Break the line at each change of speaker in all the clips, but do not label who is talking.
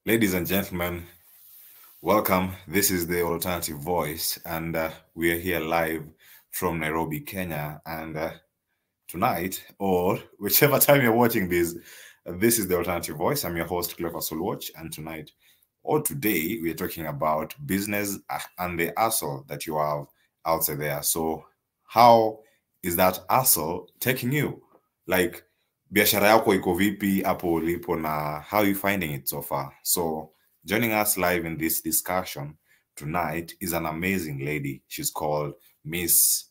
Ladies and gentlemen, welcome. This is the Alternative Voice, and we are here live from Nairobi, Kenya. And tonight, or whichever time you're watching this is the Alternative Voice. I'm your host, Clever Solwatch, and tonight, or today, we are talking about business and the hustle that you have outside there. So, how is that hustle taking you? Like, biashara yako iko vipi hapo ulipo na how are you finding it so far? So joining us live in this discussion tonight is an amazing lady. She's called Miss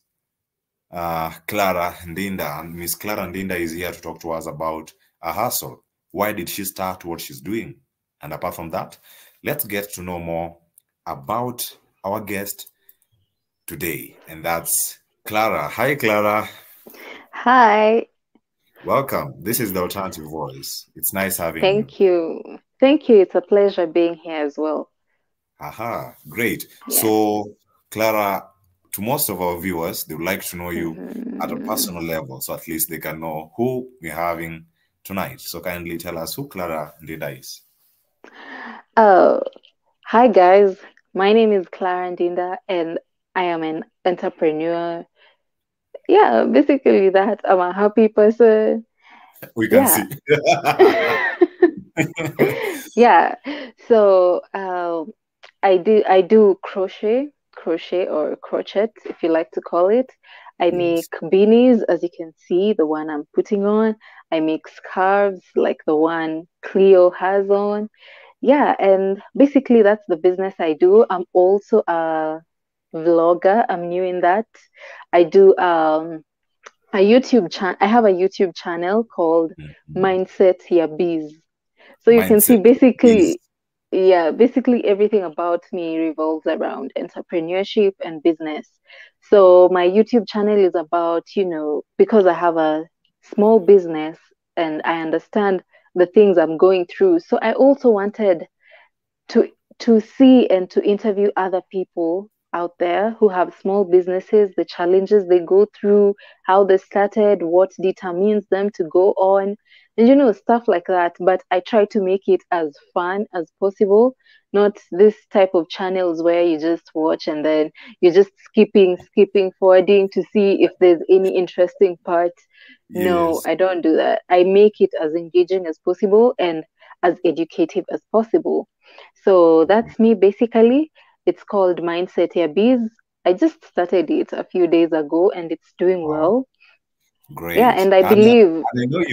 Clara Ndinda, and Miss Clara Ndinda is here to talk to us about a hustle. Why did she start what she's doing? And apart from that, let's get to know more about our guest today, and that's Clara. Hi, Clara.
Hi,
Welcome. This is the Alternative Voice. It's nice having you.
thank you. Thank you. It's a pleasure being here as well.
Aha, great.
Yeah.
So, Clara, to most of our viewers, they would like to know you at a
Mhm.
personal level, so at least they can know who we're having tonight. So, kindly tell us who Clara Ndinda is.
Oh, hi guys. My name is Clara Ndinda and I am an entrepreneur. Yeah, basically that. I'm a happy person.
We can
Yeah.
see.
Yeah. So, I do crochet or crochet if you like to call it. I
Yes.
make beanies, as you can see, the one I'm putting on. I make scarves like the one Cleo has on. Yeah, and basically that's the business I do. I'm also a vlogger. I'm new in that. I do I have a YouTube channel called
Mhm.
Mindset Ya Biz. So you can see
Mindset is
basically everything about me revolves around entrepreneurship and business. So my YouTube channel is about, because I have a small business and I understand the things I'm going through. So I also wanted to to see and to interview other people out there who have small businesses, the challenges they go through, how they started, what determines them to go on, and stuff like that. But I try to make it as fun as possible, not this type of channels where you just watch and then you're just skipping, forwarding to see if there's any interesting part. No,
yes.
I don't do that. I make it as engaging as possible and as educative as possible. So that's me basically. It's called Mindset Your Biz. I just started it a few days ago and it's doing
Wow.
well. Yeah,
Great.
and I believe,
And I know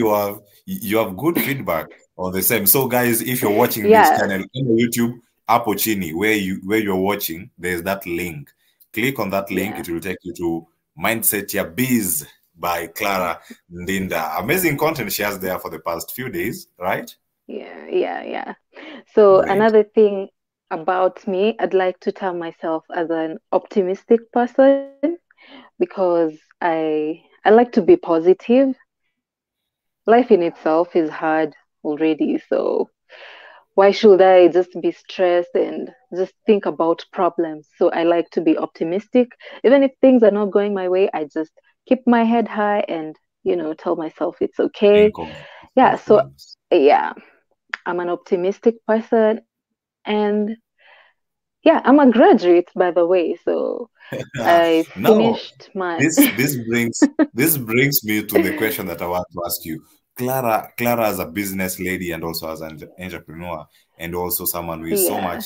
you have good feedback on the same. So guys, if you're watching this
yeah,
channel on YouTube, Apple Chini, where you're watching, there's that link. Click on that link,
yeah,
it will take you to Mindset Your Biz by Clara Ndinda. Amazing content she has there for the past few days, right?
yeah. So
Great.
another thing about me, I'd like to tell myself as an optimistic person because I like to be positive. Life in itself is hard already, so why should I just be stressed and just think about problems? So I like to be optimistic. Even if things are not going my way, I just keep my head high and, tell myself it's okay.
Think
Yeah,
of
so
things.
yeah, I'm an optimistic person and yeah, I'm a graduate by the way. So I
Now,
finished my
this brings me to the question that I want to ask you. Clara as a business lady and also as an entrepreneur and also someone
yeah.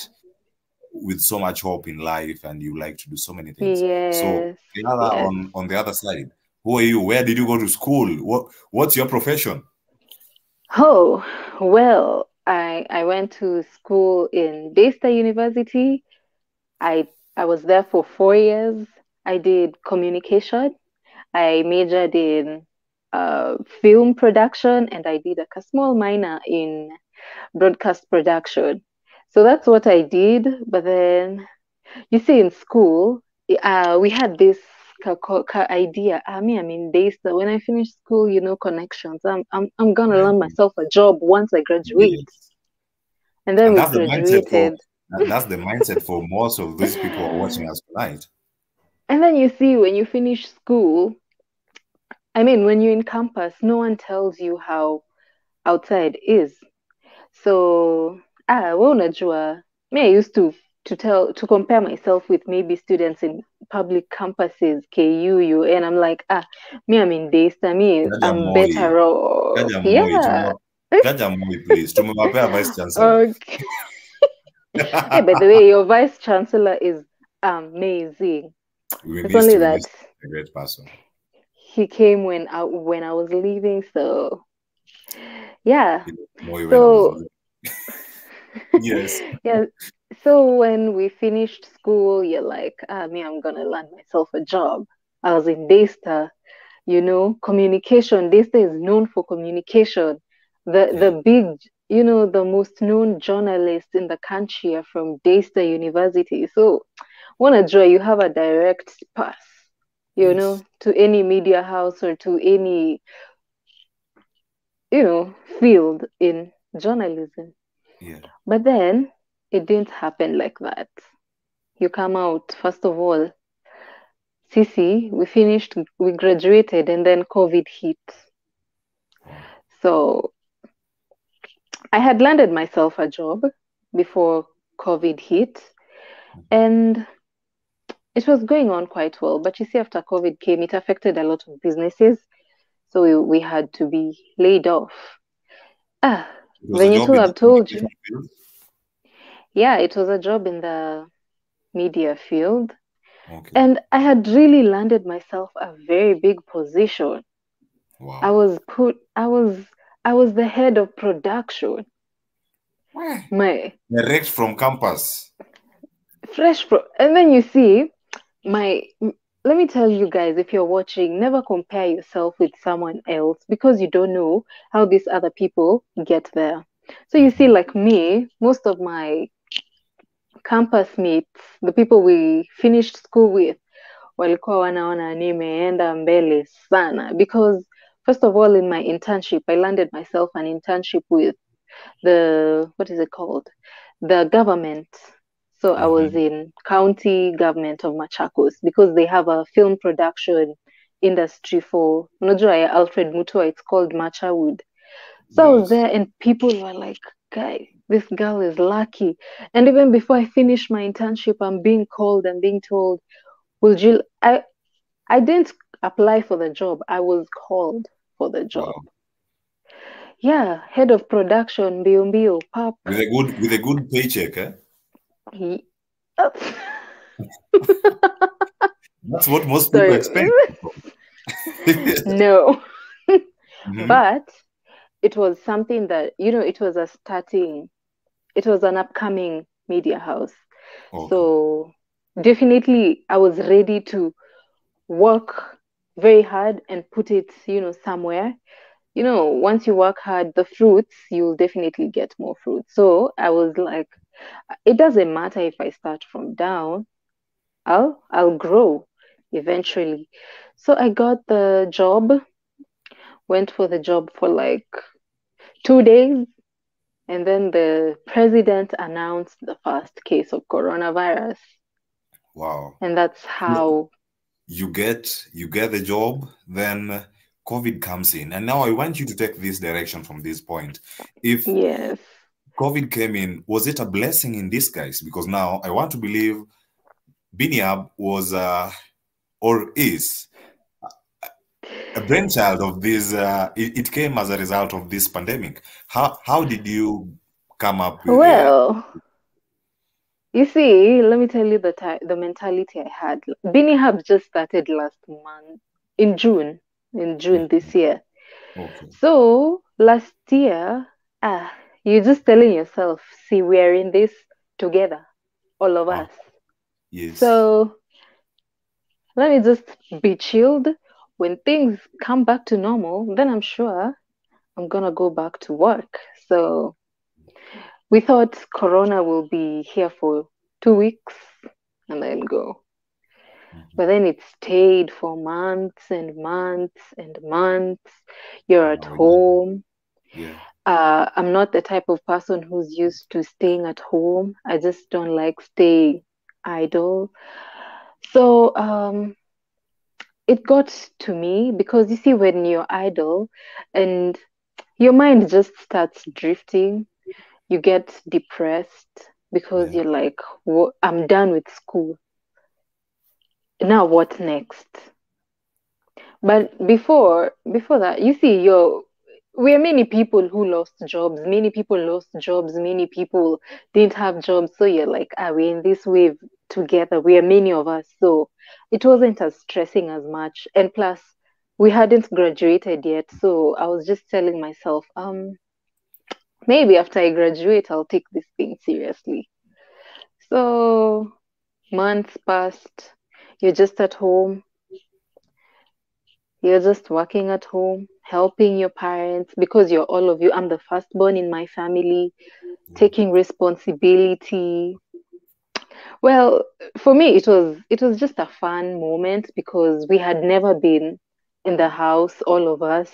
with so much hope in life and you like to do so many things. So
Yes,
Clara
yes.
on the other side, who are you? Where did you go to school? What's your profession?
Oh, well, I went to school in Daystar University. I I was there for 4 years. I did communication. I majored in film production, and I did like a small minor in broadcast production. So that's what I did. But then you see, in school, we had this idea. I'm in Daystar. When I finish school, connections. I'm gonna
Yeah.
land myself a job once I graduate.
Yes.
And then
And
we
that's the mindset for
graduated.
that's the mindset for most of these people who are watching us tonight.
And then you see, when you finish school, when you're in campus, no one tells you how outside is. So we unajua, me I used to compare myself with maybe students in public campuses, KU, UN. I'm like, me I'm in Daystar, me
Jaja
I'm
Moi.
better off.
Jaja Moi.
Yeah.
Jaja Moi, please. Tumewapea vice chancellor.
Okay. Hey, by the way, your vice chancellor is amazing.
We
It's
missed,
only
we
that
missed a great person.
he came when I was leaving, so yeah.
It was Moi when I was
So
little. Yes.
yeah, so when we finished school, you're like, me, I'm gonna land myself a job. I was in Daystar, communication. Daystar is known for communication.
Yeah.
The big, the most known journalists in the country are from Daystar University. So, wanna draw, you have a direct pass,
Yes.
to any media house or to any, field in journalism.
Yeah.
But then it didn't happen like that. You come out, first of all, Sisi, we graduated, and then COVID hit.
Wow.
So I had landed myself a job before COVID hit,
Mhm.
and it was going on quite well. But you see, after COVID came, it affected a lot of businesses. So we had to be laid off. Ah,
It was a
Veneto,
job in the
I've told
communication
you.
field.
Yeah, it was a job in the media field.
Okay.
And I had really landed myself a very big position. I
Wow.
was put, I was the head of production.
Where?
My
Direct from campus.
and then you see, my, let me tell you guys, if you're watching, never compare yourself with someone else because you don't know how these other people get there. So you see,
Mhm.
like me, most of my campus mates, the people we finished school with, walikuwa wanaona nimeenda mbele sana because first of all in my internship I landed myself an internship with the what is it called, the government. So I was
Mhm.
in county government of Machakos because they have a film production industry for unajua ya Alfred Mutua, it's called Machawood. So I was
Yes.
there and people were like, guy, this girl is lucky. And even before I finish my internship, I'm being called and being told, will you I didn't apply for the job. I was called for the job.
Wow.
Yeah, head of production, mbio mbio, pap.
With a good paycheck, eh?
He-
That's what most people
Sorry.
expect.
No.
Mhm.
But it was something that, it was an upcoming media house.
Okay.
So definitely I was ready to work very hard and put it, somewhere. Once you work hard, the fruits, you'll definitely get more fruits. So I was like, it doesn't matter if I start from down, I'll grow eventually. So I got the job, went for the job for like 2 days, and then the president announced the first case of coronavirus.
Wow.
And that's
So
how,
you get the job, then COVID comes in. And now I want you to take this direction from this point. If
yes.
COVID came in, was it a blessing in disguise? Because now I want to believe Beanie Hub was or is a brainchild of this. It came as a result of this pandemic. How did you come up with the?
Well, you see, let me tell you the mentality I had. Beanie Hub just started last month in June, this year.
Okay.
So last year, ah, you're just telling yourself, see, we're in this together, all of
Ah,
us.
yes.
So let me just be chilled. When things come back to normal, then I'm sure I'm gonna go back to work. So we thought Corona will be here for 2 weeks and then go. But
Mhm.
then it stayed for months and months and months. You're
And
at
now we're here.
home.
Yeah.
I'm not the type of person who's used to staying at home. I just don't like staying idle. So it got to me because you see, when you're idle and your mind just starts drifting, you get depressed because
Yeah.
you're like, I'm done with school. Now what next? But before that, you see, we are many people who lost jobs. Many people lost jobs. Many people didn't have jobs. So you're like, we're in this wave together. We are many of us. So it wasn't as stressing as much. And plus, we hadn't graduated yet. So I was just telling myself, maybe after I graduate, I'll take this thing seriously. So months passed. You're just at home. You're just working at home, helping your parents because you're all of you. I'm the firstborn in my family,
Yeah.
taking responsibility. Well, for me, it was just a fun moment because we had never been in the house, all of us.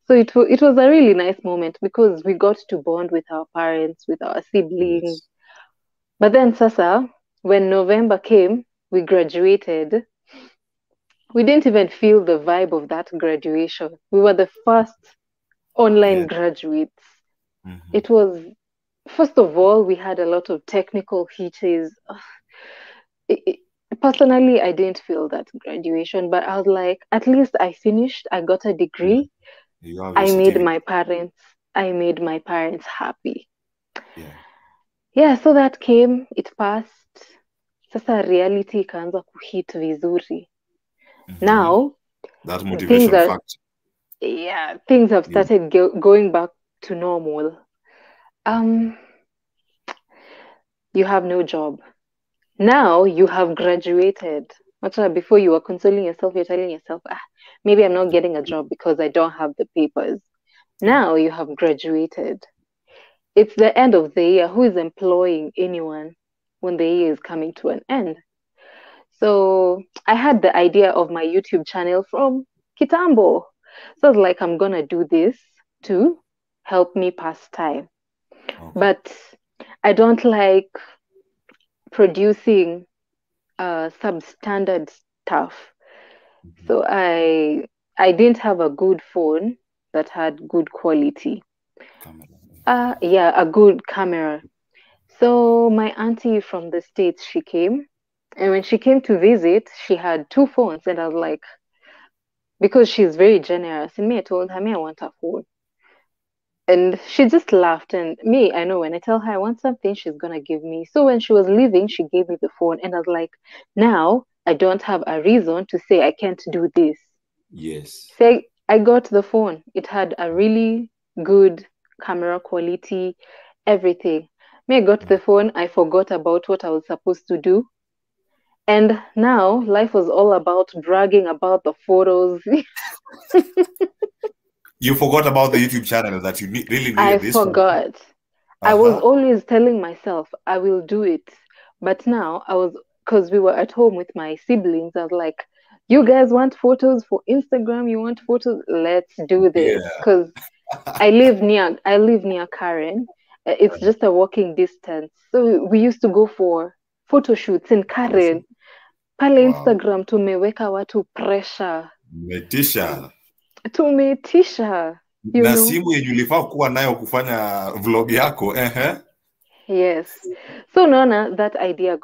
So it was a really nice moment because we got to bond with our parents, with our siblings.
Yes.
But then, Sasa, when November came, we graduated. We didn't even feel the vibe of that graduation. We were the first online
Yeah.
graduates.
Hmm.
It was, first of all, we had a lot of technical hitches. It, it, Personally, I didn't feel that graduation, but I was like, at least I finished. I got a
Yeah.
degree.
You have your
I made
certificate.
my parents, I made my parents happy.
Yeah.
Yeah, so that came, it passed. Sasa reality ikaanza kuhit vizuri.
Hmm.
Now,
That
things
motivation
are,
factor.
yeah, things have
Yeah.
started going back to normal. Um, you have no job. Now you have graduated. Much like before you were consoling yourself, you're telling yourself, maybe I'm not getting a job because I don't have the papers.
Yeah.
Now you have graduated. It's the end of the year. Who is employing anyone when the year is coming to an end? So I had the idea of my YouTube channel from Kitambo. So I was like, I'm gonna do this to help me pass time.
Okay.
But I don't like producing substandard stuff.
Hmm.
So I didn't have a good phone that had good quality.
Camera.
Yeah, a good camera. So my auntie from the States, she came. And when she came to visit, she had two phones. And I was like, because she's very generous. And me, I told her, me, I want a phone. And she just laughed. And me, I know when I tell her I want something, she's gonna give me. So when she was leaving, she gave me the phone. And I was like, now I don't have a reason to say I can't do this.
Yes.
So I got the phone. It had a really good camera quality, everything. Me, I got the phone. I forgot about what I was supposed to do. And now life was all about bragging about the photos.
You forgot about the YouTube channel that you really
I
needed this phone.
forgot. I was
Uh-huh.
always telling myself I will do it. But now because we were at home with my siblings, I was like, you guys want photos for Instagram? You want photos? Let's do this.
Yeah.
Because I live near Karen. It's just a walking distance. So we used to go for photo shoots in Karen. Pale
Wow.
Instagram tumeweka watu pressure.
Metisha.
Tumeitisha, you
Na
know.
simu yenye ulifaa kuwa nayo kufanya vlog yako.
Yes. So Nona, that idea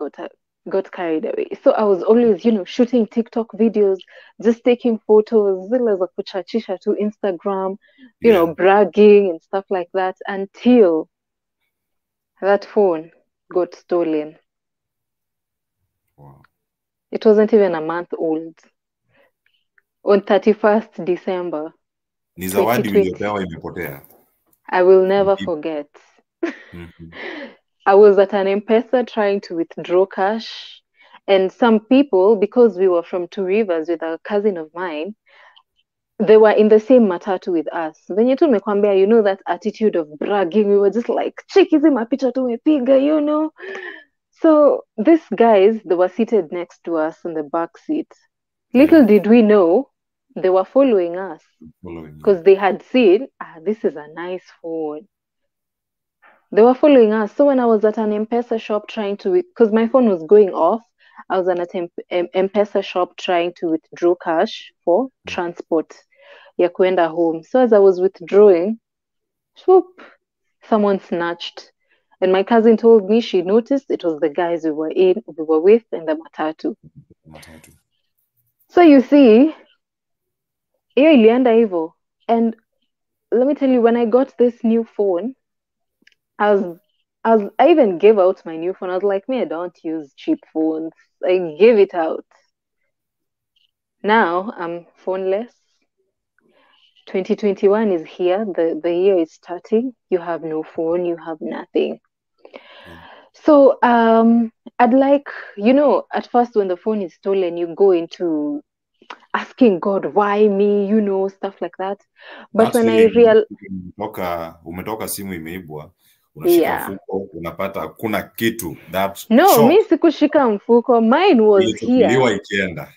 got carried away. So I was always, shooting TikTok videos, just taking photos, zile za kuchachisha to Instagram,
Yeah.
bragging and stuff like that until that phone got stolen.
Wow.
It wasn't even a month old. On 31st December
Ni zawadi
2020.
uliopewa imepotea.
I will never forget.
Mhm.
I was at an M-Pesa trying to withdraw cash, and some people, because we were from Two Rivers with a cousin of mine, they were in the same matatu with us. Venye tu nimekwambia, that attitude of bragging, we were just like, check hizi mapicha tumepiga. So these guys, they were seated next to us in the back seat.
Yeah.
Little did we know, they were following us
Following you.
because they had seen, this is a nice phone. They were following us. So when I was at an M-Pesa shop trying to, because my phone was going off, I was at an M-Pesa shop trying to withdraw cash for transport ya kwenda home. So as I was withdrawing, swoop, someone snatched. And my cousin told me she noticed it was the guys we were with in the matatu.
Matatu.
So you see, hiyo ilienda hivyo. And let me tell you, when I got this new phone, I even gave out my new phone. I was like, me, I don't use cheap phones. I gave it out. Now I'm phoneless. 2021 is here. The year is starting. You have no phone, you have nothing.
Yeah.
So I'd like, at first when the phone is stolen, you go into asking God, why me, stuff like that. But
That
when I
feeling
real
umetoka simu imeibwa, unashika
yeah.
mfuko, unapata hakuna kitu. That
No, mi
shock
sikushika mfuko. Mine was
ilichukuliwa
here.
ikienda.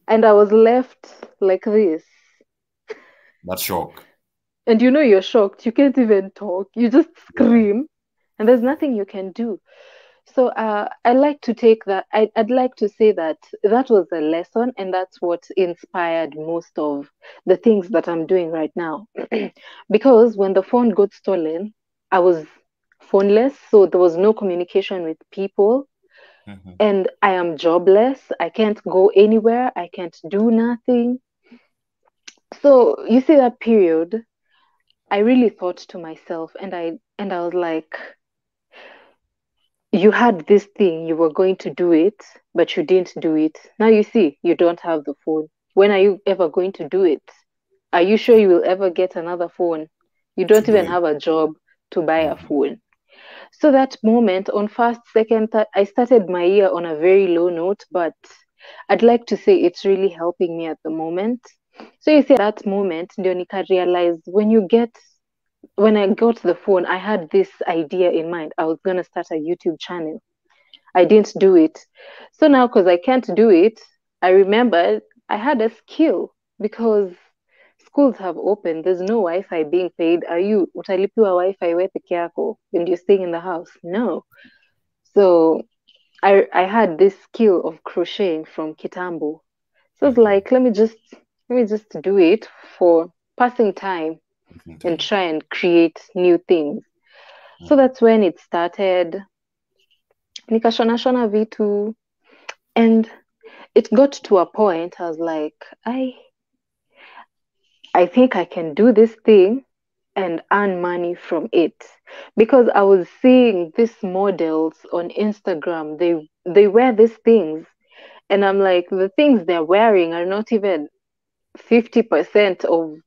And I was left like this.
That shock.
And you're shocked. You can't even talk. You just
Yeah.
scream. And there's nothing you can do. So I like to take that. I'd like to say that that was a lesson, and that's what inspired most of the things that I'm doing right now. Because when the phone got stolen, I was phoneless, so there was no communication with people,
Mhm.
and I am jobless. I can't go anywhere. I can't do nothing. So you see that period, I really thought to myself, and I was like, you had this thing, you were going to do it, but you didn't do it. Now you see, you don't have the phone. When are you ever going to do it? Are you sure you will ever get another phone? You
To
don't
do
even
it.
have a job to buy a
Mhm.
phone. So that moment, on first, second, third, I started my year on a very low note, but I'd like to say it's really helping me at the moment. So you see, at that moment, ndio nika realize when I got the phone, I had this idea in mind. I was gonna start a YouTube channel. I didn't do it. So now, because I can't do it, I remembered I had a skill because schools have opened. There's no Wi-Fi being paid. Utalipiwa Wi-Fi we peke yako when you're staying in the house? No. So I had this skill of crocheting from Kitambo. So it's
Mhm.
like, let me just do it for passing time
Different
and
time.
try and create new things. So
Mhm.
that's when it started. Nikashona shona vitu, and it got to a point I was like, I think I can do this thing and earn money from it. Because I was seeing these models on Instagram. They wear these things, and I'm like, the things they're wearing are not even 50% of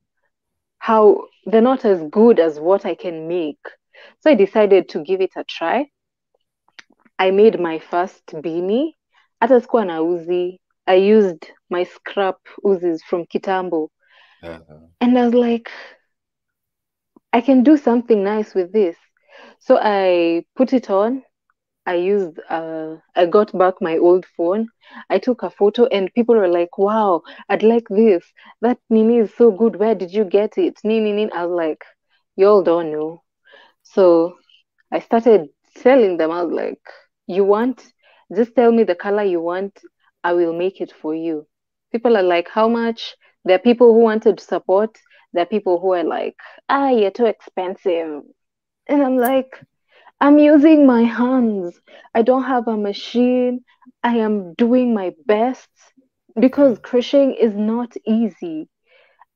how they're not as good as what I can make. So I decided to give it a try. I made my first beanie. Hata sikuwa na uzi. I used my scrap uzis from Kitambo.
Uh-huh.
And I was like, I can do something nice with this. So I put it on. I got back my old phone. I took a photo and people were like, wow, I'd like this. That Nini is so good. Where did you get it? Nini. I was like, y'all don't know. So I started telling them, I was like, you want? Just tell me the color you want. I will make it for you. People are like, how much? There are people who wanted to support. There are people who are like, you're too expensive. And I'm like, I'm using my hands. I don't have a machine. I am doing my best
Yeah.
because crocheting is not easy.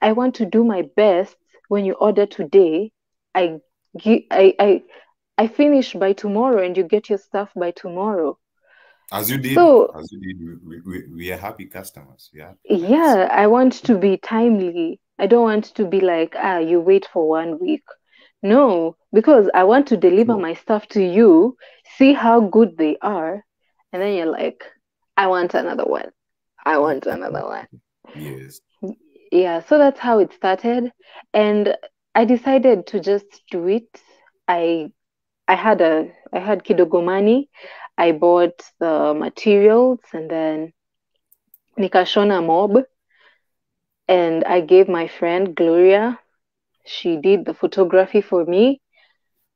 I want to do my best. When you order today, I gi- I finish by tomorrow and you get your stuff by tomorrow.
As you did.
So,
As you did. We are happy customers. We are happy clients.
yeah, I want to be timely. I don't want to be like, you wait for 1 week. No, because I want to deliver
Sure.
my stuff to you, see how good they are, and then you're like, I want another one. I want another one.
Yes.
Yeah, so that's how it started. And I decided to just do it. I I had kidogo money. I bought the materials and then nikashona mob and I gave my friend Gloria. She did the photography for me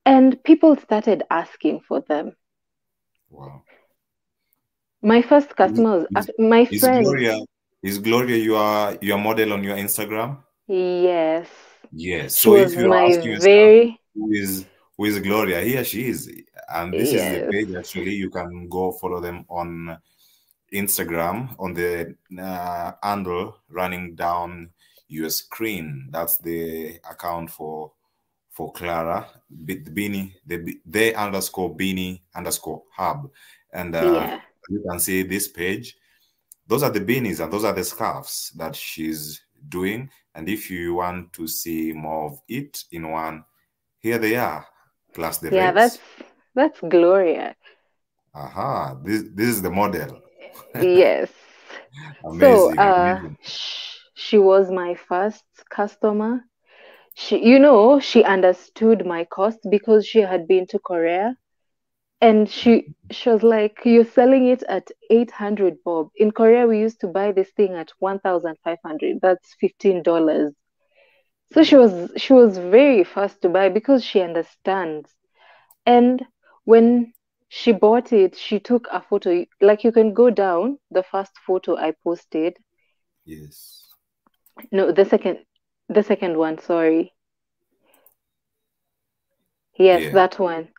and people started asking for them.
Wow.
My first
Is,
customer was
is,
my
is
friend.
Gloria your model on your Instagram?
Yes.
Yes.
She
So
was
if you're
my
asking yourself
very
who is who is Gloria. Here she is. And this is the
Yes.
page, actually. You can go follow them on Instagram on the handle running down your screen. That's the account for Clara. Beanie, they underscore Beanie underscore Hub. And
Yeah.
you can see this page. Those are the beanies and those are the scarves that she's doing. And if you want to see more of it in one, here they are, plus the
Yeah,
rates.
that's Gloria.
Aha, this is the model.
Yes. So,
Amazing, amazing.
she was my first customer. She understood my cost because she had been to Korea, and she was like, "You're selling it at 800 bob. In Korea, we used to buy this thing at 1,500. That's $15." So she was very fast to buy because she understands. And when she bought it, she took a photo. Like, you can go down the first photo I posted.
Yes.
No, the second one, sorry. Yes,
Yeah.
that one.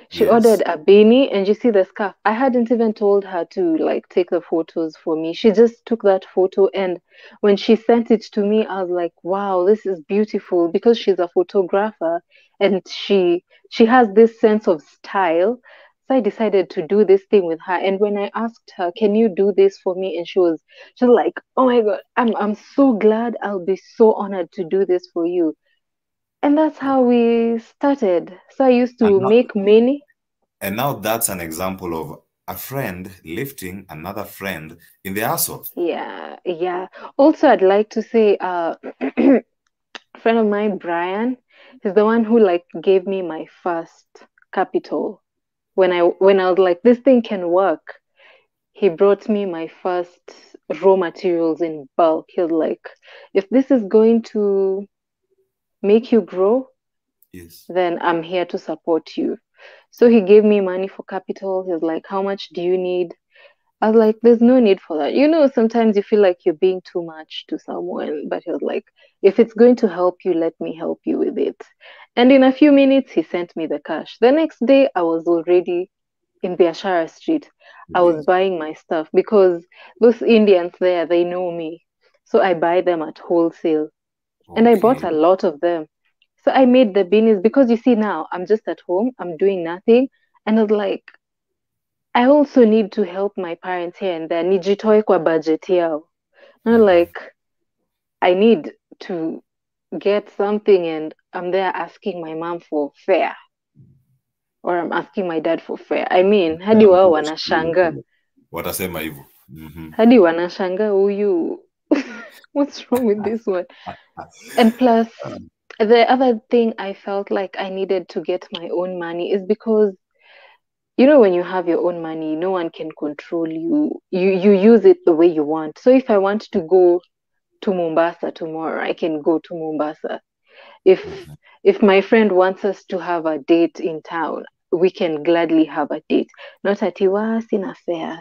She
Yes.
ordered a beanie, and you see the scarf. I hadn't even told her to like take the photos for me. She just took that photo, and when she sent it to me, I was like, "Wow, this is beautiful," because she's a photographer and she has this sense of style. So I decided to do this thing with her. And when I asked her, "Can you do this for me?" and she's like, "Oh my God, I'm so glad. I'll be so honored to do this for you." And that's how we started. So I used
And
to
now,
make many.
that's an example of a friend lifting another friend in the hustle.
Yeah, yeah. Also, I'd like to say, a friend of mine, Brian, is the one who like gave me my first capital. When I was like, this thing can work. He brought me my first raw materials in bulk. He was like, if this is going to make you grow,
Yes.
then I'm here to support you. So he gave me money for capital. He was like, how much do you need? I was like, there's no need for that. Sometimes you feel like you're being too much to someone, but he was like, if it's going to help you, let me help you with it. And in a few minutes, he sent me the cash. The next day, I was already in Biashara Street. I was
Yes.
buying my stuff because those Indians there, they know me. So I buy them at wholesale. And I bought
Okay.
a lot of them. So I made the beanies because you see now, I'm just at home, I'm doing nothing. And I was like, I also need to help my parents here and there. Nijitoe kwa budget yao. Not
Mhm.
like I need to get something and I'm there asking my mom for fare or I'm asking my dad for fare. I mean, hadi
Yeah,
wao
kule
wanashanga.
kule. Watasema hivyo. Mhm.
Hadi wanashanga huyu. What's wrong with this one? And plus, the other thing I felt like I needed to get my own money is because when you have your own money, no one can control you. You use it the way you want. So if I want to go to Mombasa tomorrow, I can go to Mombasa. If
Mhm.
if my friend wants us to have a date in town, we can gladly have a date. Not at Iwa, sina fare.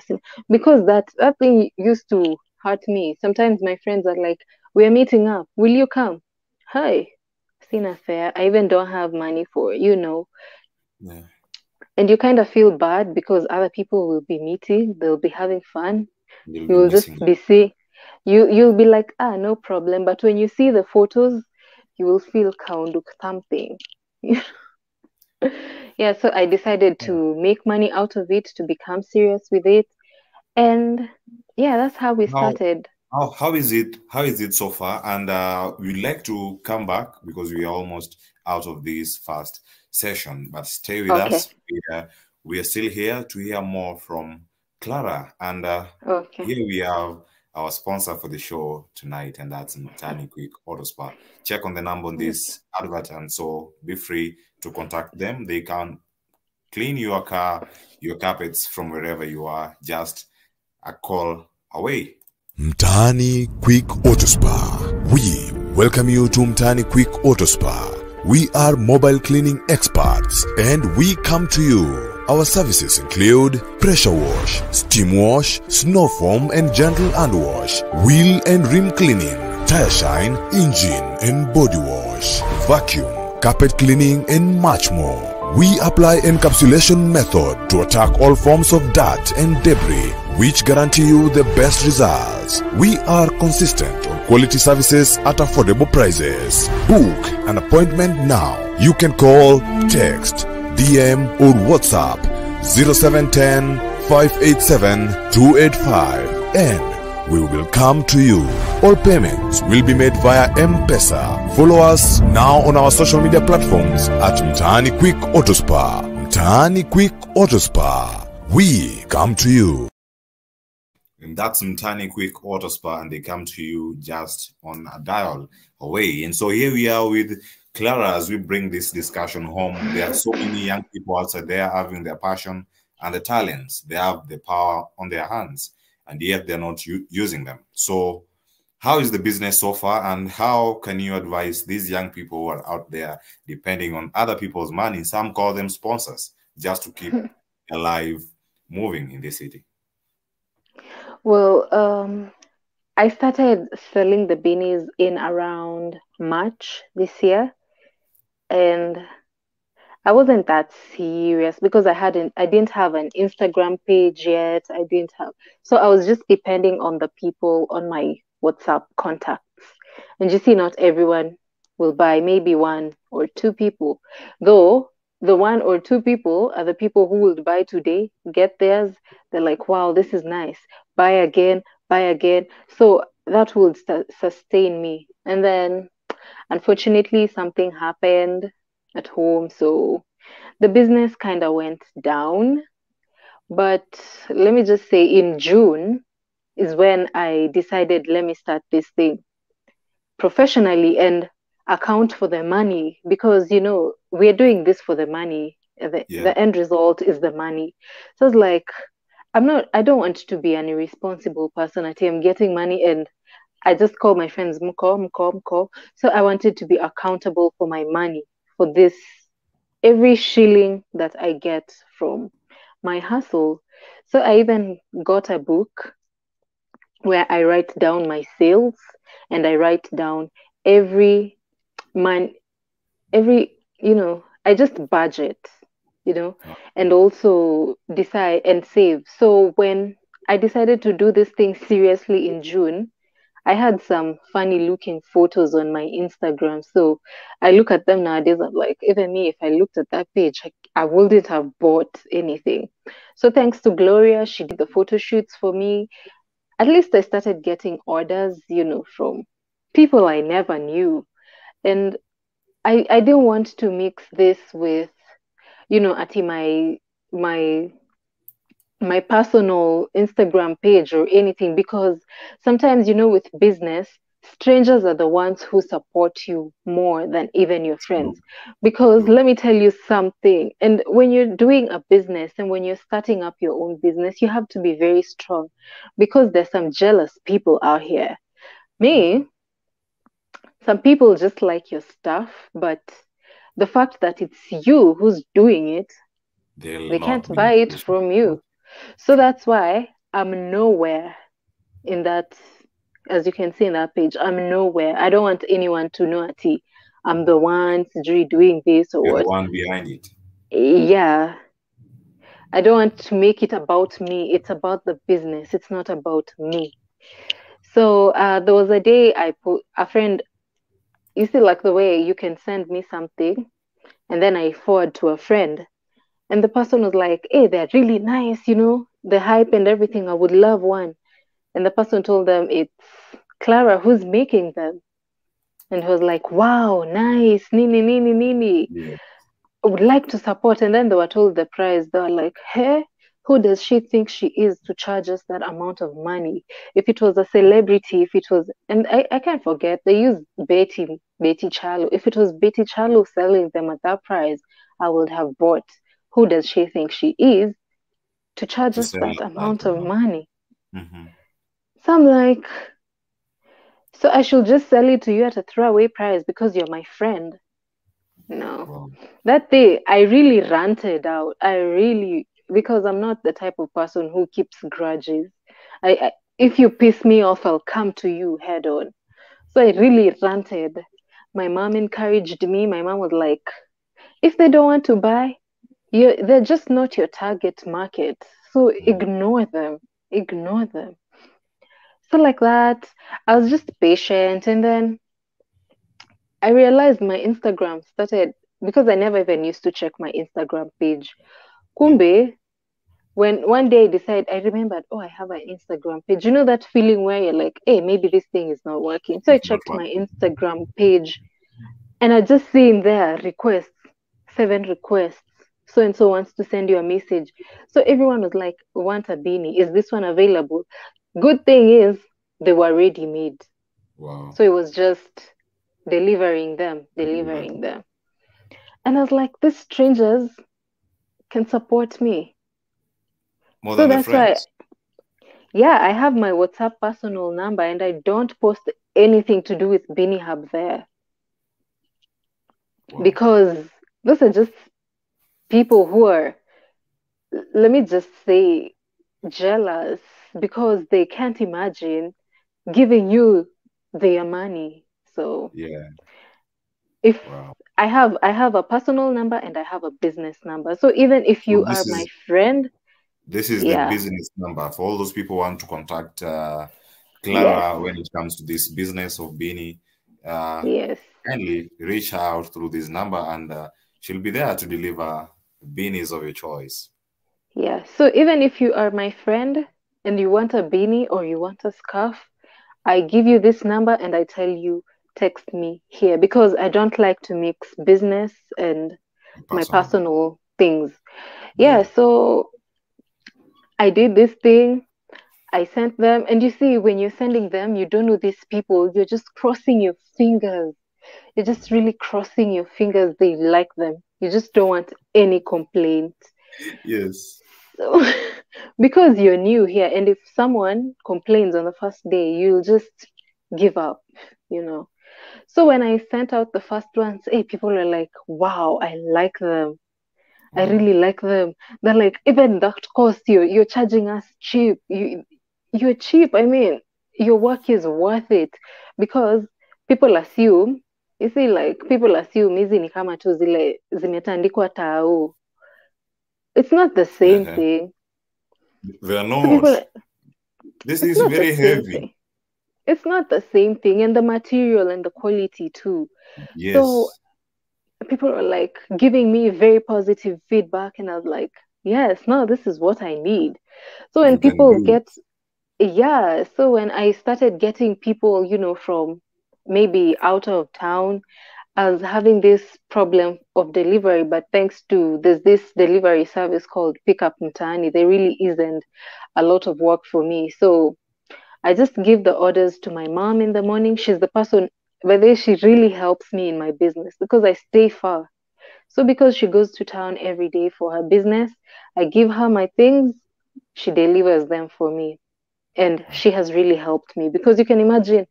Because that thing used to hurt me. Sometimes my friends are like, "We're meeting up. Will you come?" Hi, sina fare. I even don't have money for.
Yeah.
And you kind of feel bad because other people will be meeting, they'll be having fun.
You'll
You
be
will just
missing
be see you'll be like, no problem. But when you see the photos, you will feel kaunduk something. Yeah, so I decided
it.
to make money out of it, to become serious with it. And yeah, that's how we
How
started.
how is it? How is it so far? And we'd like to come back because we are almost out of this first session. But stay with
Okay.
us. We are still here to hear more from Clara. And
Okay.
here we have our sponsor for the show tonight, and that's Mtani Quick Auto Spa. Check on the number on
Okay.
this advert, and so be free to contact them. They can clean your car, your carpets from wherever you are. Just a call away.
Mtaani Quick Auto Spa. We welcome you to Mtaani Quick Auto Spa. We are mobile cleaning experts and we come to you. Our services include pressure wash, steam wash, snow foam and gentle hand wash, wheel and rim cleaning, tire shine, engine and body wash, vacuum, carpet cleaning and much more. We apply encapsulation method to attack all forms of dirt and debris, which guarantee you the best results. We are consistent on quality services at affordable prices. Book an appointment now. You can call, text, DM or WhatsApp 0710 587 285 and we will come to you. All payments will be made via M-Pesa. Follow us now on our social media platforms at Mtaani Quick Auto Spa. Mtaani Quick Auto Spa. We come to you.
And that's Mtaani Quick Auto Spa, and they come to you just on a dial away. And so here we are with Clara as we bring this discussion home. There are so many young people outside there having their passion and the talents. They have the power on their hands, and yet they're not using them. So how is the business so far, and how can you advise these young people who are out there depending on other people's money? Some call them sponsors, just to keep alive moving in the city.
Well, I started selling the beanies in around March this year, and I wasn't that serious because I didn't have an Instagram page yet. So I was just depending on the people on my WhatsApp contacts. And you see, not everyone will buy, maybe one or two people. Though the one or two people are the people who will buy today, get theirs. They're like, wow, this is nice. Buy again, buy again. So that will sustain me. And then, unfortunately, something happened at home. So the business kind of went down. But let me just say, in June is when I decided, let me start this thing professionally and account for the money, because, you know, we're doing this for the money. The end result is the money. So it's like, I don't want to be an irresponsible person. I'm getting money and I just call my friends, mko, mko, mko. So I wanted to be accountable for my money, for this, every shilling that I get from my hustle. So I even got a book where I write down my sales and I write down every month, I just budget, and also decide and save. So when I decided to do this thing seriously in June, I had some funny looking photos on my Instagram. So I look at them nowadays, I'm like, even me, if I looked at that page, I wouldn't have bought anything. So thanks to Gloria, she did the photo shoots for me. At least I started getting orders, from people I never knew. And I didn't want to mix this with, my personal Instagram page or anything, because sometimes, with business, strangers are the ones who support you more than even your friends. Because let me tell you something, and when you're doing a business and when you're starting up your own business, you have to be very strong, because there's some jealous people out here. Some people just like your stuff, but the fact that it's you who's doing it, they can't buy it from you. So that's why I'm nowhere in that, as you can see in that page, I'm nowhere. I don't want anyone to know I'm the one doing this or
You're
what.
the one behind it.
Yeah. I don't want to make it about me. It's about the business. It's not about me. So there was a day I put a friend, you see, like the way you can send me something and then I forward to a friend. And the person was like, hey, they're really nice, the hype and everything. I would love one. And the person told them, it's Clara who's making them. And he was like, wow, nice, nini.
Yeah.
I would like to support. And then they were told the price. They were like, hey, who does she think she is to charge us that amount of money? If it was a celebrity, and I can't forget, they used Betty Charlo. If it was Betty Charlo selling them at that price, I would have bought. Who does she think she is to charge us that amount of money?
Mm-hmm.
So I'm like, so I should just sell it to you at a throwaway price because you're my friend? No. Wow. That day, I really ranted out. Because I'm not the type of person who keeps grudges. If you piss me off, I'll come to you head on. So I really ranted. My mom encouraged me. My mom was like, If they don't want to buy, they're just not your target market. So ignore them. Ignore them. So like that, I was just patient, and then I realized my Instagram started, because I never even used to check my Instagram page.
Yeah.
Kumbe, when one day I remembered, oh, I have an Instagram page. You know that feeling where you're like, hey, maybe this thing is not working. So I
It's not
checked my
working.
Instagram page, and I just see in there requests, 7 requests. So and so wants to send you a message. So everyone was like, want a beanie. Is this one available? Good thing is they were ready made.
Wow.
So it was just delivering
Delivered.
them. And I was like, these strangers can support me.
More
So
than the
that's why,
friends.
yeah, I have my WhatsApp personal number, and I don't post anything to do with Beanie Hub there,
Wow.
because those are just people who are, let me just say, jealous, because they can't imagine giving you their money. So
Yeah.
if
Wow.
I have a personal number and I have a business number. So even if
So
you are
this
my
is
friend,
the
yeah,
business number for all those people who want to contact
yes,
Clara when it comes to this business of Beanie. Uh,
yes,
Kindly reach out through this number, and she'll be there to deliver beanies of your choice.
yeah. So even if you are my friend and you want a beanie or you want a scarf, I give you this number and I tell you, text me here, because I don't like to mix business and my
Personal.
personal things. Yeah,
Yeah.
so I did this thing. I sent them, and you see, when you're sending them, you don't know these people. You're just crossing your fingers. You're just really crossing your fingers. They like them. You just don't want any complaint.
Yes.
So, because you're new here, and if someone complains on the first day, you'll just give up, you know. So when I sent out the first ones, hey, people are like, wow, I like them. I
Wow.
really like them. They're like, even that cost you're charging us cheap. You're cheap. I mean, your work is worth it, because people assume, you see, like people assume hizi ni kama tu zile zimetandikwa tau. It's not the same
Uh-huh.
thing.
They are
So people,
not. This
it's
is
not the
very
same
heavy.
thing. It's not the same thing, and the material and the quality too. So
Yes.
people are like giving me very positive feedback, and I was like, yes, no, this is what I need. So when
You can
people
do
get,
it.
yeah, so when I started getting people, from maybe out of town, I was having this problem of delivery, but thanks to this delivery service called Pickup Mtaani, there really isn't a lot of work for me. So I just give the orders to my mom in the morning. She's the person, by the way, she really helps me in my business because I stay far. So because she goes to town every day for her business, I give her my things, she delivers them for me. And she has really helped me, because you can imagine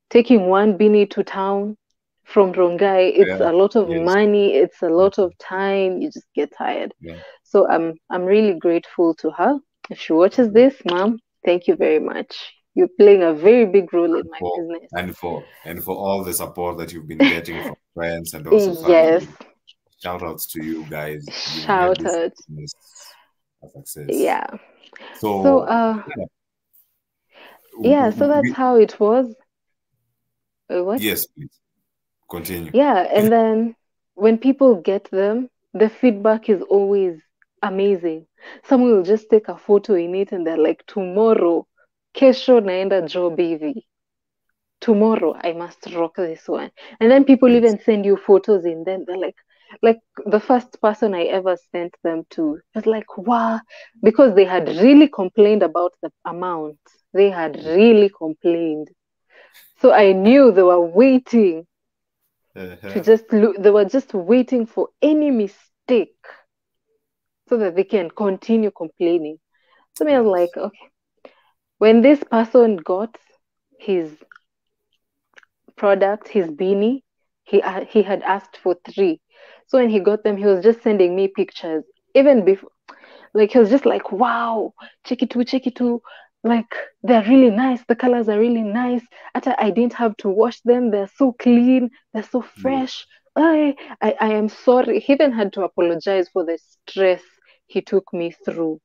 taking one beanie to town from Rongai, it's
Yeah.
a lot of
Yes.
money, it's a lot of time, you just get tired.
Yeah.
So I'm really grateful to her. If she watches this, mom, thank you very much. You're playing a very big role in my
For
business.
and for all the support that you've been getting from friends and also
Yes,
family. Shout outs to you guys. You've made
shout
this
out.
business a success.
Yeah. So
So
yeah, so that's
we,
how it was. What?
yes, please continue.
Yeah, and then when people get them, the feedback is always amazing. Someone will just take a photo in it and they're like, tomorrow, kesho naenda job hivi. Tomorrow I must rock this one. And then people
Yes.
even send you photos in them. They're like the first person I ever sent them to was like, wow, because they had really complained about the amount. They had really complained. So I knew they were waiting to
Uh-huh.
just look, they were just waiting for any mistake so that they can continue complaining. So me, I was
Yes.
like, okay, when this person got his product, his beanie, he had asked for three. So when he got them, he was just sending me pictures. Even before, like he was just like, wow, check it too. Like they're really nice. The colors are really nice. After I didn't have to wash them. They're so clean. They're so
Yes.
fresh. I am sorry. He then had to apologize for the stress he took me through.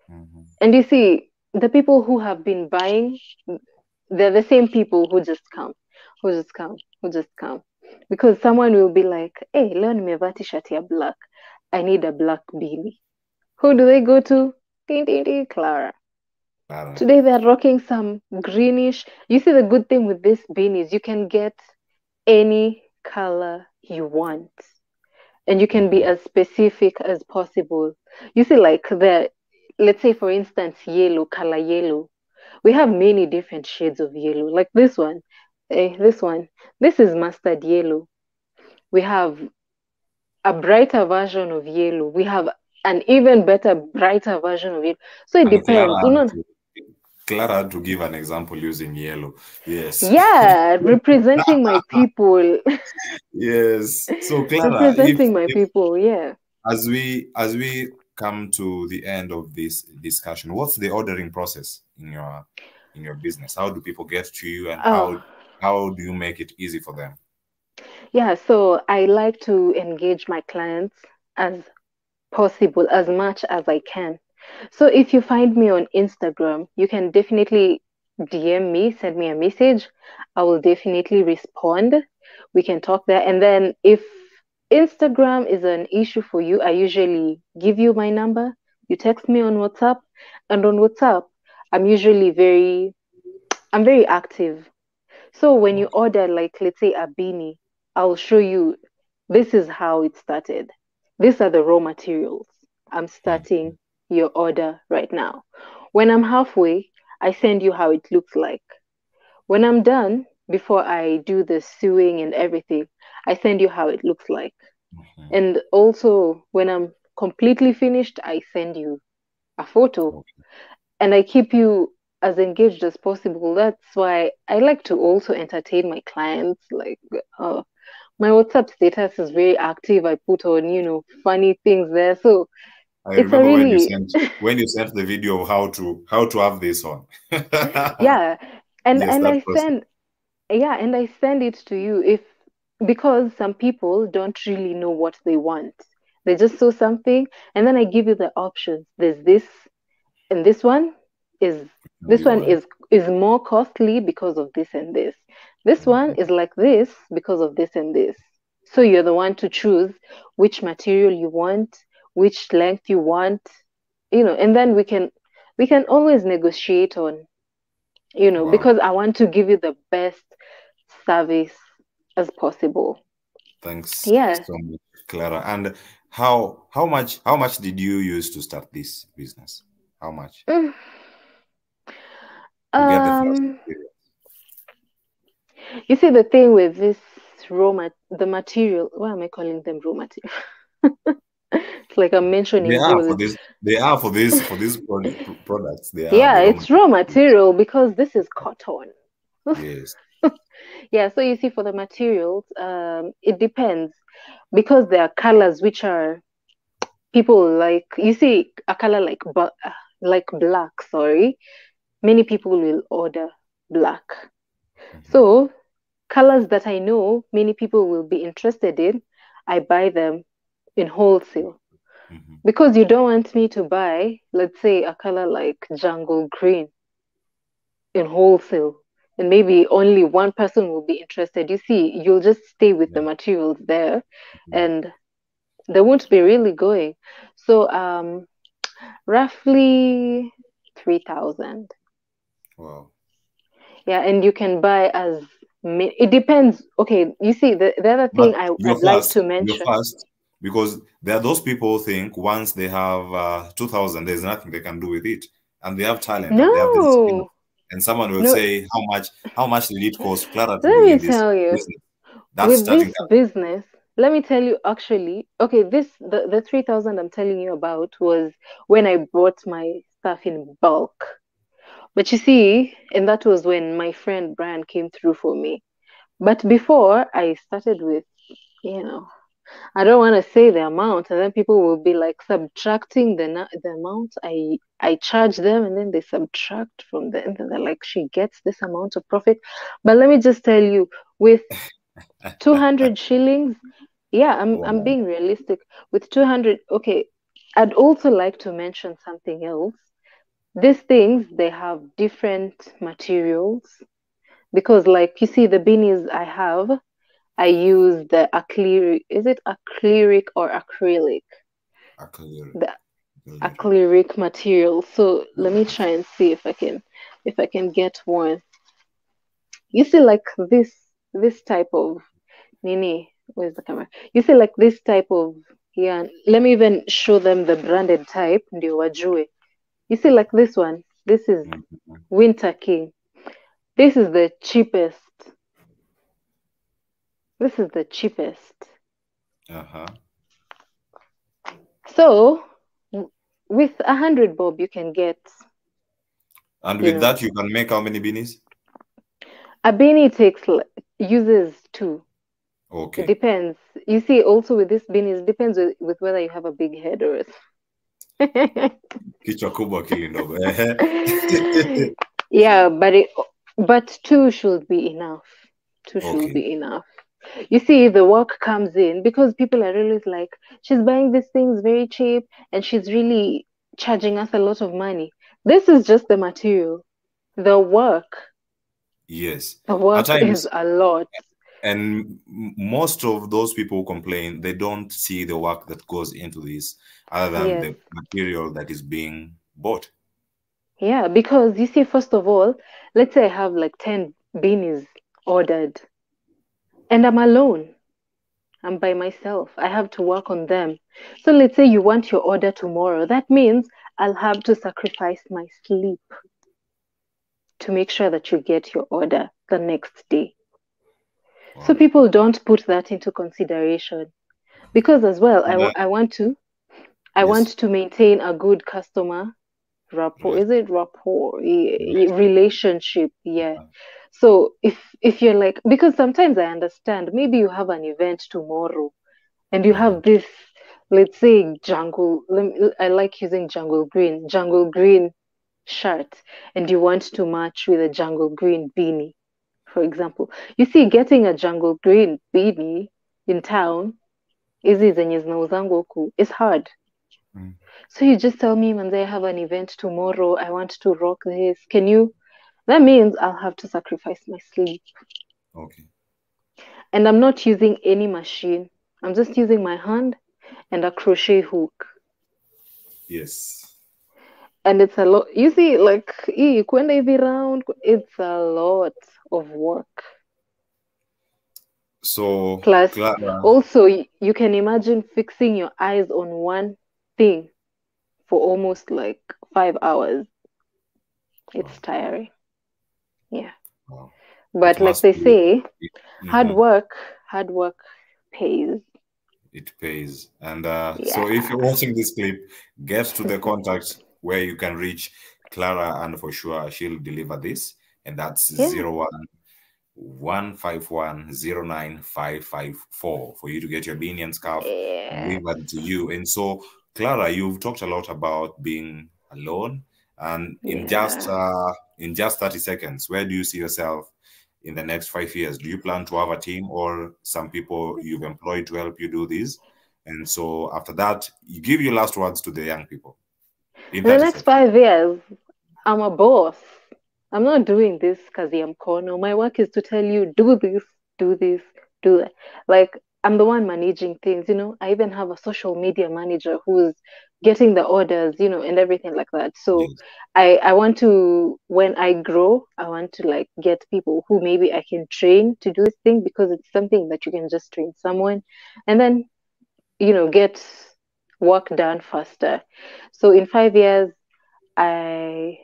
Mhm.
And you see, the people who have been buying, they're the same people who just come, who just come, who just come. Because someone will be like, hey, leo nimevaa t-shirt ya black. I need a black beanie. Who do they go to? Ding, ding, ding, Clara.
Clara.
Today they're rocking some greenish. You see, the good thing with this beanies, you can get any color you want. And you can be
Mhm.
as specific as possible. You see, like let's say for instance, yellow, color yellow. We have many different shades of yellow. Like this one, this one. This is mustard yellow. We have a brighter version of yellow. We have an even better, brighter version of it. So it
And
depends.
Clara had to give an example using yellow. Yes.
Yeah, representing my people.
Yes. So Clara,
Representing my
if
people, yeah.
as we come to the end of this discussion, what's the ordering process in your business? How do people get to you, and
Oh,
how do you make it easy for them?
yeah. So I like to engage my clients as possible, as much as I can. So if you find me on Instagram, you can definitely DM me, send me a message. I will definitely respond. We can talk there. And then if Instagram is an issue for you, I usually give you my number. You text me on WhatsApp. And on WhatsApp, I'm very active. So when you
Okay.
order, like, let's say a beanie, I'll show you this is how it started. These are the raw materials. I'm
Mhm.
starting your order right now. When I'm halfway, I send you how it looks like. When I'm done, before I do the sewing and everything, I send you how it looks like.
Mhm.
And also, when I'm completely finished, I send you a photo
Okay.
and I keep you as engaged as possible. That's why I like to also entertain my clients. Like, my WhatsApp status is very active. I put on, funny things there. So
I
it's a
remember
really,
when you sent the video of how to have this on.
yeah. And
Yes,
and
that
I
process.
send, yeah, and I send it to you if because some people don't really know what they want. They just saw something, and then I give you the options. There's this, and is
Be
this one
one.
is more costly because of this and this. This one
Mhm.
is like this because of this and this. So you're the one to choose which material you want, which length you want, and then we can always negotiate on,
Wow.
because I want to give you the best service as possible.
Thanks
Yeah.
so much, Clara. And how much did you use to start this business? How much
Mm.
to get the first
Um,
experience?
you see the thing with this the material, why am I calling them raw material? It's like I'm
They
mentioning
are for
gold.
this. They are for these products. They are
Yeah,
the raw
it's raw
materials.
material because this is cotton.
Yes.
Yeah, so you see, for the materials, it depends because there are colors which are people like. You see, a color like black. Sorry, many people will order black.
Mhm.
So colors that I know many people will be interested in, I buy them in wholesale
Mhm.
because you don't want me to buy, let's say, a color like jungle green in wholesale and maybe only one person will be interested. You see, you'll just stay with the
Yeah.
materials there
Mhm.
and they won't be really going. So, roughly 3,000.
Wow.
Yeah, and you can buy it depends. Okay, you see, the other thing
But
I'd like to
you're
mention.
fast because there are those people who think once they have 2,000, there's nothing they can do with it, and they have talent and they have this skill.
No,
And someone will
no,
say, "How much did it cost Clara to
let me
begin this
tell you,
business?" That's
with
starting.
this business, let me tell you actually, okay, the 3,000 I'm telling you about was when I bought my stuff in bulk. But you see, and that was when my friend Brian came through for me. But before I started with, you know, I don't want to say the amount, and then people will be like subtracting the amount I charge them, and then they subtract from the, and then they're like, she gets this amount of profit. But let me just tell you, with 200 shillings, Yeah, I'm
Wow.
being realistic. With 200, okay, I'd also like to mention something else. These things, they have different materials because, like, you see, the beanies I have, I use the acrylic. Is it acrylic or acrylic?
Acrylic.
The acrylic material. So let me try and see if I can get one. You see, like this type of Nini, where's the camera? You see, like this type of yeah. Let me even show them the branded type. Ndio wajue. You see, like this one. This is
Mhm.
Winter King. This is the cheapest. This is the cheapest.
Uh-huh.
So with 100 bob, you can get,
And
you
with
know,
that, you can make how many beanies?
a beanie takes uses two. It
Okay.
depends. You see, also with this beanie, it depends with whether you have a big head or
Kichwa kubwa akili ndogo.
yeah, but two should be enough. Two should
Okay.
be enough. You see, the work comes in because people are really like, she's buying these things very cheap and she's really charging us a lot of money. This is just the material. The work,
Yes.
the
At
work is
times,
a lot.
and most of those people who complain, they don't see the work that goes into this other than
Yes.
the material that is being bought.
Yeah, because you see, first of all, let's say I have like 10 beanies ordered and I'm alone. I'm by myself. I have to work on them. So let's say you want your order tomorrow. That means I'll have to sacrifice my sleep to make sure that you get your order the next day. So
Wow.
people don't put that into consideration because as well,
And,
I want
yes.
to maintain a good customer rapport.
Yes.
Is it rapport?
Yes.
Relationship. Yeah. So if you're like, because sometimes I understand, maybe you have an event tomorrow and you
Mhm.
have this, let's say I like using jungle green shirt, and you want to match with a jungle green beanie, for example. You see, getting a jungle green beanie in town, hizi zenye zinauzangwa huku, is hard.
Mm.
So you just tell me, Manze, I have an event tomorrow, I want to rock this. Can you? That means I'll have to sacrifice my sleep.
Okay.
And I'm not using any machine. I'm just using my hand and a crochet hook.
Yes.
And it's a lot. You see, like, kwenda hivi round, it's a lot of work.
So,
Plus,
Clara,
also, you can imagine fixing your eyes on one thing for almost like 5 hours.
wow,
It's tiring. Yeah.
wow. It
But like
must
they
be.
say, hard
Mhm.
work, hard work pays.
It pays. And so, if
Yeah.
you're watching this clip, get to the contact where you can reach Clara, and for sure she'll deliver this. And that's
Yeah.
0115109554 for you to get your beanie and scarf
Yeah.
delivered to you. And so, Clara, you've talked a lot about being alone, and
Yeah.
in just 30 seconds, where do you see yourself in the next 5 years? Do you plan to have a team or some people you've employed to help you do this? And so after that, you give your last words to the young people in
In the
30
next
seconds.
5 years, I'm a boss. I'm not doing this because I'm corner. My work is to tell you, do this, do this, do that. Like, I'm the one managing things, you know. I even have a social media manager who's getting the orders, you know, and everything like that. So
Yes.
I want to, when I grow, I want to like get people who maybe I can train to do this thing because it's something that you can just train someone and then, you know, get work done faster. So in 5 years, I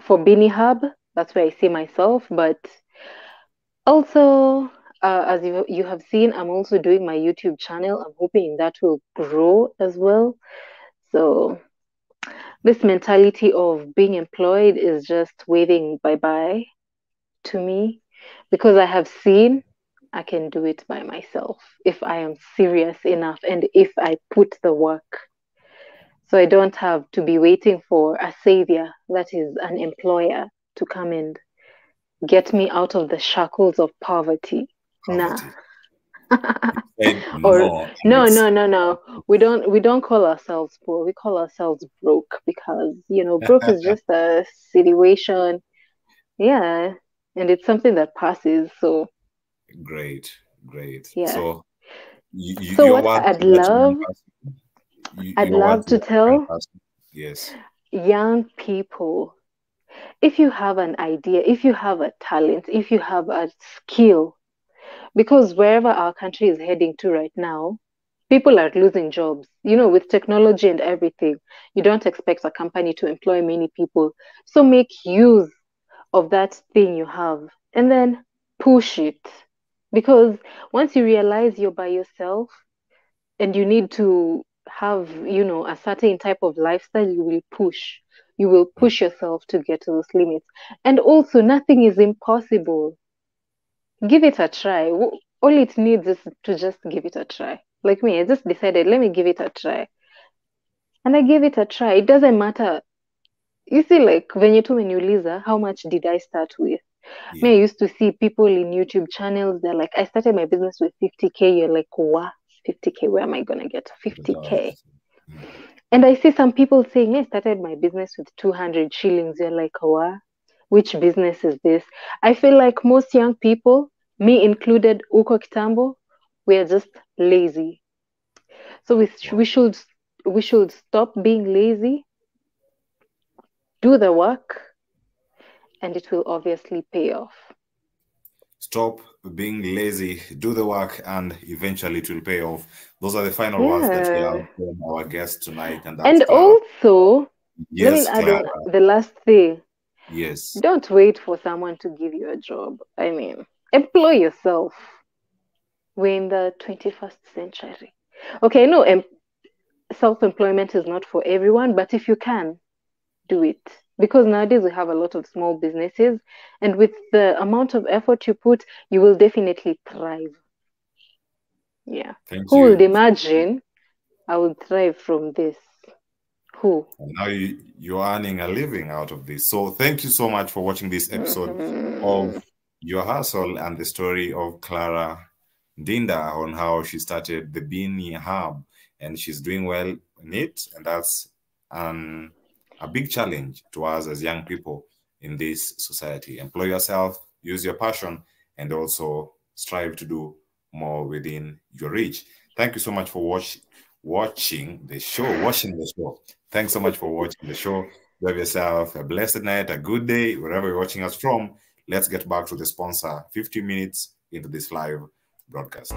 for Beanie Hub, that's where I see myself. But also, as you have seen, I'm also doing my YouTube channel. I'm hoping that will grow as well. So this mentality of being employed is just waving bye bye to me because I have seen I can do it by myself if I am serious enough and if I put the work. So I don't have to be waiting for a savior, that is an employer, to come and get me out of the shackles of poverty. Nah.
Poverty. Said
Or
no, and
no,
it's
no, no, no. We don't call ourselves poor. We call ourselves broke because, broke is just a situation. Yeah. And it's something that passes. So
great, great.
yeah.
So
So
your
what
word
I'd
to that young
love,
person,
I'd
your word
love
to
to
that young
tell
person. Yes.
young people, if you have an idea, if you have a talent, if you have a skill, because wherever our country is heading to right now, people are losing jobs. With technology and everything, you don't expect a company to employ many people. So make use of that thing you have and then push it. Because once you realize you're by yourself and you need to have, a certain type of lifestyle, you will push. You will push yourself to get to those limits. And also, nothing is impossible. Give it a try. All it needs is to just give it a try. Like me, I just decided, let me give it a try. And I gave it a try. It doesn't matter. You see, like, venye tu umeniuliza, how much did I start with?
Yeah.
Me, I used to see people in YouTube channels, they're like, I started my business with 50K. You're like, what? 50K, where am I going to get 50K? And I see some people saying, I started my business with 200 shillings. You're like, what? Which business is this? I feel like most young people, me included, uko kitambo, we are just lazy. So we should stop being lazy, do the work, and it will obviously pay off.
Stop being lazy, do the work, and eventually it will pay off. Those are the final words that we have from our guest tonight, and that's
And
Clara.
also, let me
Yes,
add
Clara.
on the last thing.
Yes.
Don't wait for someone to give you a job. I mean, employ yourself. We're in the 21st century. Okay, no, self-employment is not for everyone, but if you can, do it. Because nowadays we have a lot of small businesses, and with the amount of effort you put, you will definitely thrive. Yeah.
Thank
Who would
you.
imagine I would thrive from this? Who?
And now you're earning a living out of this. So thank you so much for watching this episode of Your Hustle and the story of Clara Ndinda on how she started the Beanie Hub, and she's doing well in it. And that's a big challenge to us as young people in this society. Employ yourself, use your passion, and also strive to do more within your reach. Thank you so much for watching the show. Thanks so much for watching the show. You have yourself a blessed night, a good day, wherever you're watching us from. Let's get back to the sponsor 50 minutes into this live broadcast.